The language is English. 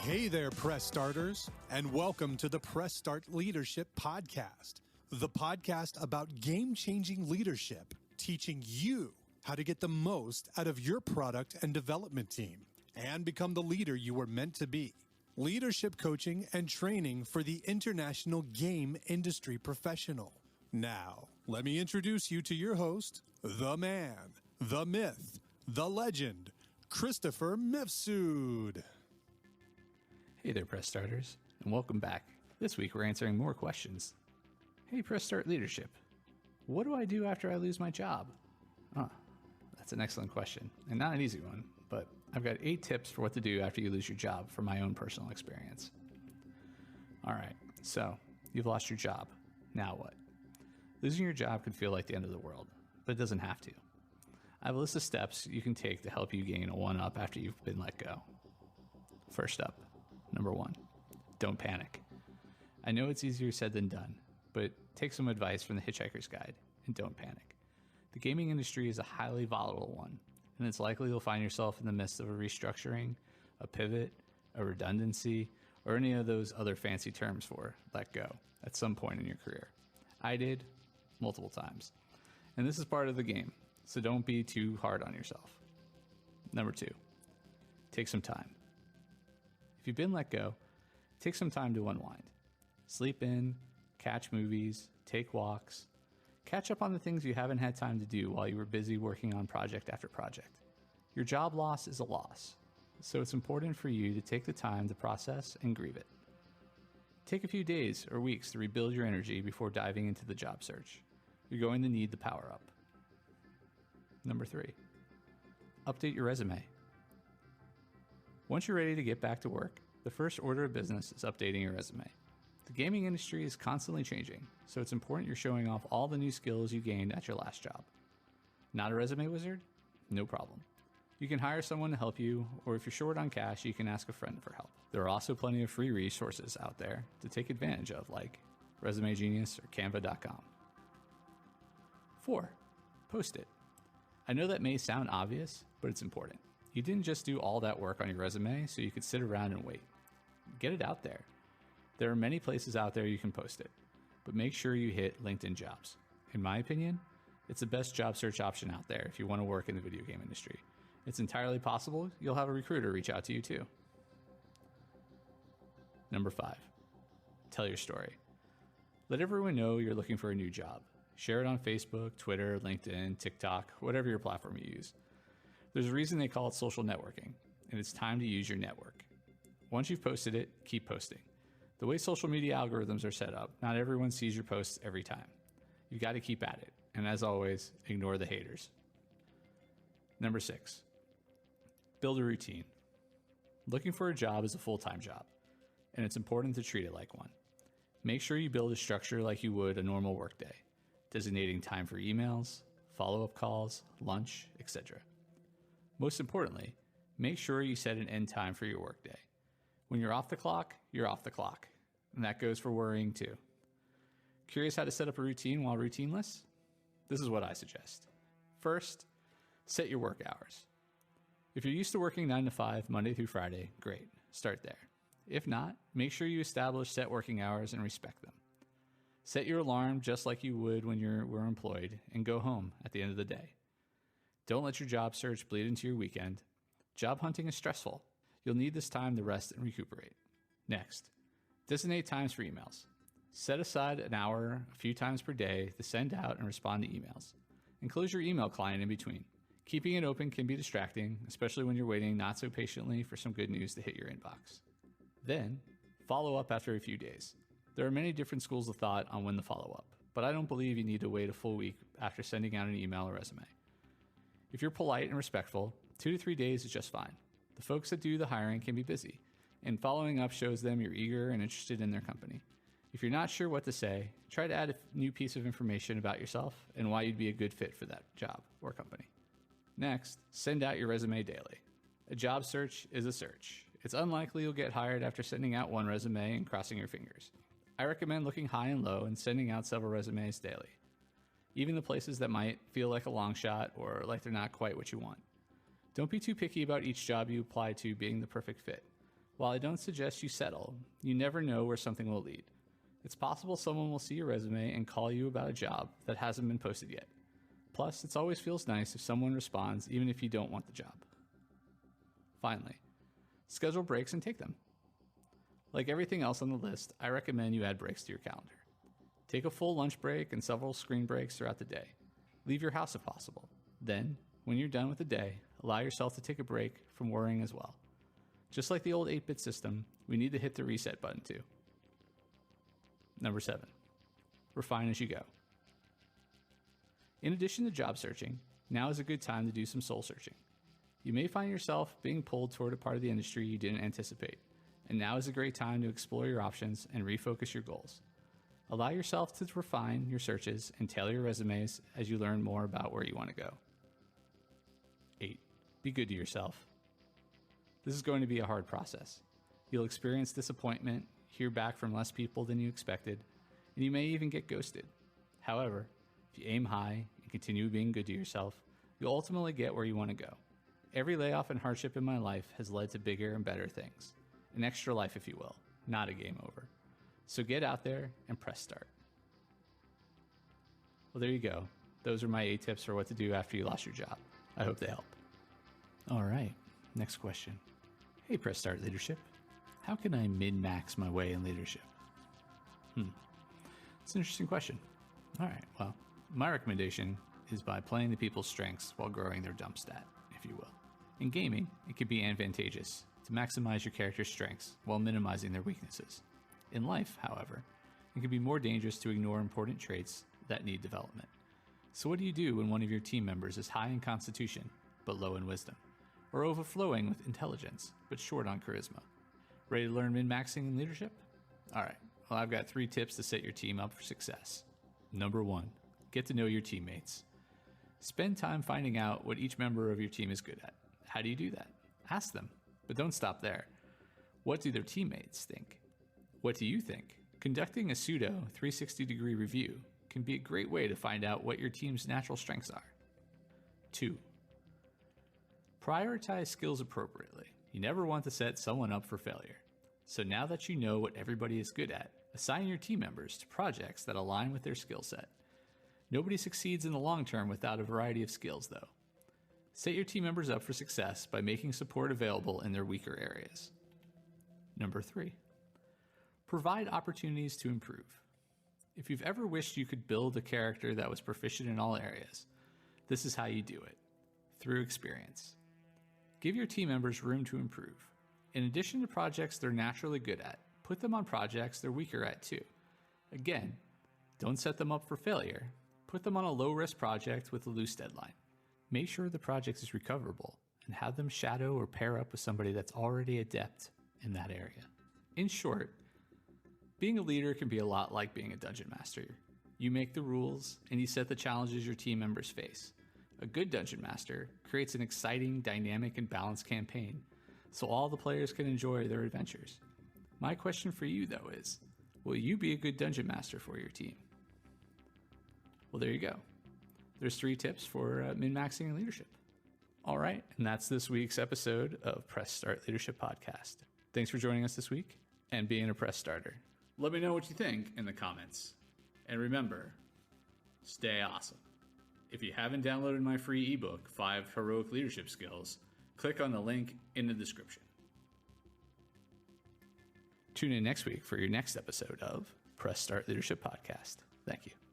Hey there, Press Starters, and welcome to the Prestart Leadership Podcast, the podcast about game-changing leadership, teaching you how to get the most out of your product and development team and become the leader you were meant to be. Leadership coaching and training for the international game industry professional. Now, let me introduce you to your host, the man, the myth, the legend, Christopher Mifsud. Hey there, Press Starters, and welcome back. This week we're answering more questions. Hey, Press Start Leadership, what do I do after I lose my job? That's an excellent question, and not an easy one, but I've got 8 tips for what to do after you lose your job from my own personal experience. All right, so you've lost your job. Now what? Losing your job can feel like the end of the world, but it doesn't have to. I have a list of steps you can take to help you gain a one-up after you've been let go. First up, number 1, don't panic. I know it's easier said than done, but take some advice from the Hitchhiker's Guide and don't panic. The gaming industry is a highly volatile one, and it's likely you'll find yourself in the midst of a restructuring, a pivot, a redundancy, or any of those other fancy terms for let go at some point in your career. I did multiple times, and this is part of the game, so don't be too hard on yourself. Number 2, take some time. If you've been let go, take some time to unwind. Sleep in, catch movies, take walks, catch up on the things you haven't had time to do while you were busy working on project after project. Your job loss is a loss, so it's important for you to take the time to process and grieve it. Take a few days or weeks to rebuild your energy before diving into the job search. You're going to need the power up. Number 3, update your resume. Once you're ready to get back to work, the first order of business is updating your resume. The gaming industry is constantly changing, so it's important you're showing off all the new skills you gained at your last job. Not a resume wizard? No problem. You can hire someone to help you, or if you're short on cash, you can ask a friend for help. There are also plenty of free resources out there to take advantage of, like Resume Genius or Canva.com. 4, post it. I know that may sound obvious, but it's important. You didn't just do all that work on your resume so you could sit around and wait. Get it out there. There are many places out there you can post it, but make sure you hit LinkedIn Jobs. In my opinion, it's the best job search option out there if you want to work in the video game industry. It's entirely possible you'll have a recruiter reach out to you too. Number 5, tell your story. Let everyone know you're looking for a new job. Share it on Facebook, Twitter, LinkedIn, TikTok, whatever your platform you use. There's a reason they call it social networking, and it's time to use your network. Once you've posted it, keep posting. The way social media algorithms are set up, not everyone sees your posts every time. You've got to keep at it, and as always, ignore the haters. Number 6, build a routine. Looking for a job is a full-time job, and it's important to treat it like one. Make sure you build a structure like you would a normal workday, designating time for emails, follow-up calls, lunch, etc. Most importantly, make sure you set an end time for your workday. When you're off the clock, you're off the clock. And that goes for worrying too. Curious how to set up a routine while routineless? This is what I suggest. First, set your work hours. If you're used to working 9 to 5, Monday through Friday, great, start there. If not, make sure you establish set working hours and respect them. Set your alarm just like you would when you were employed and go home at the end of the day. Don't let your job search bleed into your weekend. Job hunting is stressful. You'll need this time to rest and recuperate. Next, designate times for emails. Set aside an hour a few times per day to send out and respond to emails. And close your email client in between. Keeping it open can be distracting, especially when you're waiting not so patiently for some good news to hit your inbox. Then, follow up after a few days. There are many different schools of thought on when to follow up, but I don't believe you need to wait a full week after sending out an email or resume. If you're polite and respectful, 2 to 3 days is just fine. The folks that do the hiring can be busy, and following up shows them you're eager and interested in their company. If you're not sure what to say, try to add a new piece of information about yourself and why you'd be a good fit for that job or company. Next, send out your resume daily. A job search is a search. It's unlikely you'll get hired after sending out one resume and crossing your fingers. I recommend looking high and low and sending out several resumes daily. Even the places that might feel like a long shot or like they're not quite what you want. Don't be too picky about each job you apply to being the perfect fit. While I don't suggest you settle, you never know where something will lead. It's possible someone will see your resume and call you about a job that hasn't been posted yet. Plus, it always feels nice if someone responds even if you don't want the job. Finally, schedule breaks and take them. Like everything else on the list, I recommend you add breaks to your calendar. Take a full lunch break and several screen breaks throughout the day. Leave your house if possible. Then, when you're done with the day, allow yourself to take a break from worrying as well. Just like the old 8-bit system, we need to hit the reset button too. Number 7, refine as you go. In addition to job searching, now is a good time to do some soul searching. You may find yourself being pulled toward a part of the industry you didn't anticipate, and now is a great time to explore your options and refocus your goals. Allow yourself to refine your searches and tailor your resumes as you learn more about where you want to go. 8, be good to yourself. This is going to be a hard process. You'll experience disappointment, hear back from less people than you expected, and you may even get ghosted. However, if you aim high and continue being good to yourself, you'll ultimately get where you want to go. Every layoff and hardship in my life has led to bigger and better things. An extra life, if you will, not a game over. So get out there and press start. Well, there you go. Those are my 8 tips for what to do after you lost your job. I hope they help. All right, next question. Hey, Press Start Leadership. How can I min-max my way in leadership? It's an interesting question. All right, well, my recommendation is by playing the people's strengths while growing their dump stat, if you will. In gaming, it can be advantageous to maximize your character's strengths while minimizing their weaknesses. In life, however, it can be more dangerous to ignore important traits that need development. So what do you do when one of your team members is high in constitution, but low in wisdom? Or overflowing with intelligence, but short on charisma? Ready to learn min-maxing in leadership? All right, well, I've got 3 tips to set your team up for success. Number 1, get to know your teammates. Spend time finding out what each member of your team is good at. How do you do that? Ask them, but don't stop there. What do their teammates think? What do you think? Conducting a pseudo 360-degree review can be a great way to find out what your team's natural strengths are. 2, prioritize skills appropriately. You never want to set someone up for failure. So now that you know what everybody is good at, assign your team members to projects that align with their skill set. Nobody succeeds in the long term without a variety of skills, though. Set your team members up for success by making support available in their weaker areas. Number 3, provide opportunities to improve. If you've ever wished you could build a character that was proficient in all areas, this is how you do it, through experience. Give your team members room to improve. In addition to projects they're naturally good at, put them on projects they're weaker at too. Again, don't set them up for failure. Put them on a low-risk project with a loose deadline. Make sure the project is recoverable and have them shadow or pair up with somebody that's already adept in that area. In short, being a leader can be a lot like being a dungeon master. You make the rules and you set the challenges your team members face. A good dungeon master creates an exciting, dynamic, and balanced campaign so all the players can enjoy their adventures. My question for you, though, is, will you be a good dungeon master for your team? Well, there you go. There's 3 tips for min-maxing in leadership. All right, and that's this week's episode of Press Start Leadership Podcast. Thanks for joining us this week and being a press starter. Let me know what you think in the comments. And remember, stay awesome. If you haven't downloaded my free ebook, 5 Heroic Leadership Skills, click on the link in the description. Tune in next week for your next episode of Press Start Leadership Podcast. Thank you.